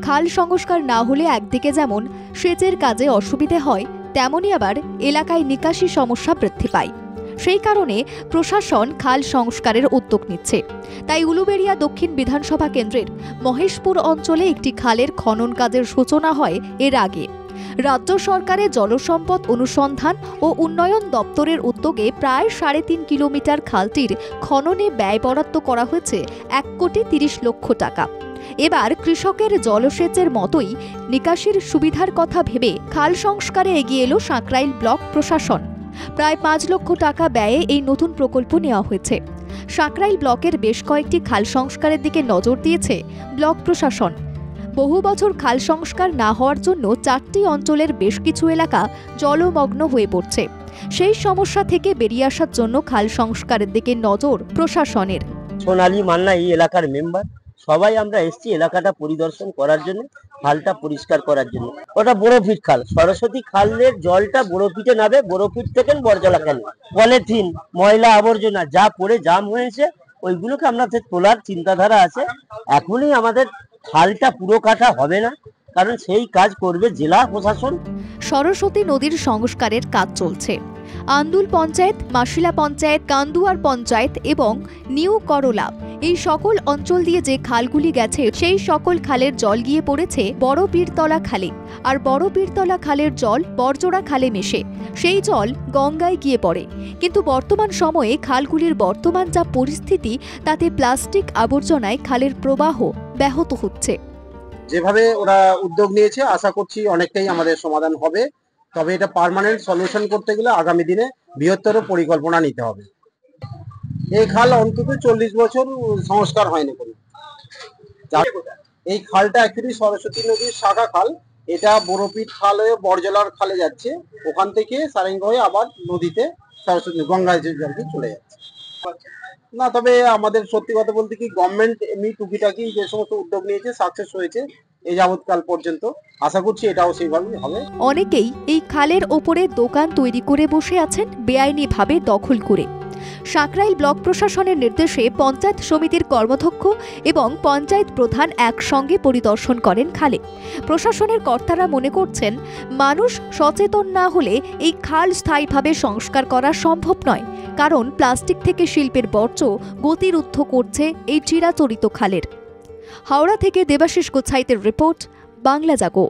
খাল সংস্কার না হলে একদিকে যেমন সেচের কাজে অসুবিধে হয়, তেমনি আবার এলাকায় নিকাশি সমস্যা বৃদ্ধি পায়। সেই কারণে প্রশাসন খাল সংস্কারের উদ্যোগ নিচ্ছে। তাই উলুবেড়িয়া দক্ষিণ বিধানসভা কেন্দ্রের মহেশপুর অঞ্চলে একটি খালের খনন কাজের সূচনা হয় এর আগে। রাজ্য সরকারের জলসম্পদ অনুসন্ধান ও উন্নয়ন দপ্তরের উদ্যোগে প্রায় 3.5 কিলোমিটার খালটির খননে ব্যয় বরাদ্দ করা হয়েছে 1,30,00,000 টাকা। এবার কৃষকের জলসেচের মতোই নিকাশির সুবিধার কথা ভেবে খাল সংস্কারে এগিয়ে এলো সাঁকরাইল ব্লক প্রশাসন। প্রায় 5 লক্ষ টাকা ব্যয়ে এই নতুন প্রকল্প নেওয়া হয়েছে। সাঁকরাইল ব্লকের বেশ কয়েকটি খাল সংস্কারের দিকে নজর দিয়েছে ব্লক প্রশাসন। বহু বছর খাল সংস্কার না হওয়ার জন্য 4টি অঞ্চলের বেশ কিছু এলাকা জলমগ্ন হয়ে পড়ছে। সেই সমস্যা থেকে বেরিয়ে আসার জন্য খাল সংস্কারের দিকে নজর প্রশাসনের। সোনালী মান্না এই এলাকার মেম্বার, সবাই আমরা এসেছি এলাকাটা পরিদর্শন করার জন্য, খালটা পরিষ্কার করার জন্য। ওটা বড়ফিট খাল, সরস্বতী খালের জলটা বড়ফিটে নামে, বড়ফিট থেকে বরজলা খাল। পলিথিন, ময়লা আবর্জনা যা পড়ে জাম হয়েছে ওইগুলোকে আমাদের তোলার চিন্তাধারা আছে। এখনই আমাদের খালটা পুরো কাটা হবে না, কারণ সেই কাজ করবে জেলা প্রশাসন। সরস্বতী নদীর সংস্কারের কাজ চলছে। আন্দুল পঞ্চায়েত, মাসিলা পঞ্চায়েত, কান্দুয়ার পঞ্চায়েত এবং নিউ করলা এই সকল অঞ্চল দিয়ে যে খালগুলি গেছে সেই সকল খালের জল গিয়ে পড়েছে বড় পীরতলা খালে। আর বড় পীরতলা খালের জল বরজোড়া খালে মেশে সেই জল গঙ্গায় গিয়ে পড়ে। কিন্তু বর্তমান সময়ে খালগুলির বর্তমান যা পরিস্থিতি, তাতে প্লাস্টিক আবর্জনায় খালের প্রবাহ ব্যাহত হচ্ছে। যেভাবে ওরা উদ্যোগ নিয়েছে আশা করছি অনেকটাই আমাদের সমাধান হবে। তবে এটা পার্মানেন্ট সলিউশন করতে গেলে আগামী দিনে বৃহত্তর পরিকল্পনা নিতে হবে। এই খাল অন্তত 40 বছর সংস্কার হয়নি কোনো। এই খালটা অ্যাকচুয়ালি সরস্বতী নদীর শাখা খাল। এটা বড়পিট খাল হয়ে বরজলার খালে যাচ্ছে, ওখান থেকে সারেঙ্গা হয়ে আবার নদীতে সরস্বতী গঙ্গায় জলকে চলে যাচ্ছে না। তবে আমাদের সত্যি কথা বলতে কি, গভর্নমেন্ট এমনি টুকিটাকি যে সমস্ত উদ্যোগ নিয়েছে সাকসেস হয়েছে এই যাবৎকাল পর্যন্ত। আশা করছি এটাও সেইভাবেই হবে। অনেকেই এই খালের ওপরে দোকান তৈরি করে বসে আছেন বেআইনিভাবে দখল করে। সাঁকরাইল ব্লক প্রশাসনের নির্দেশে পঞ্চায়েত সমিতির কর্মাধ্যক্ষ এবং পঞ্চায়েত প্রধান একসঙ্গে পরিদর্শন করেন খালে। প্রশাসনের কর্তারা মনে করছেন, মানুষ সচেতন না হলে এই খাল স্থায়ীভাবে সংস্কার করা সম্ভব নয়, কারণ প্লাস্টিক থেকে শিল্পের বর্জ্য গতিরুদ্ধ করছে এই চিরাচরিত খালের। হাওড়া থেকে দেবাশিস গোছাইতের রিপোর্ট, বাংলা জাগো।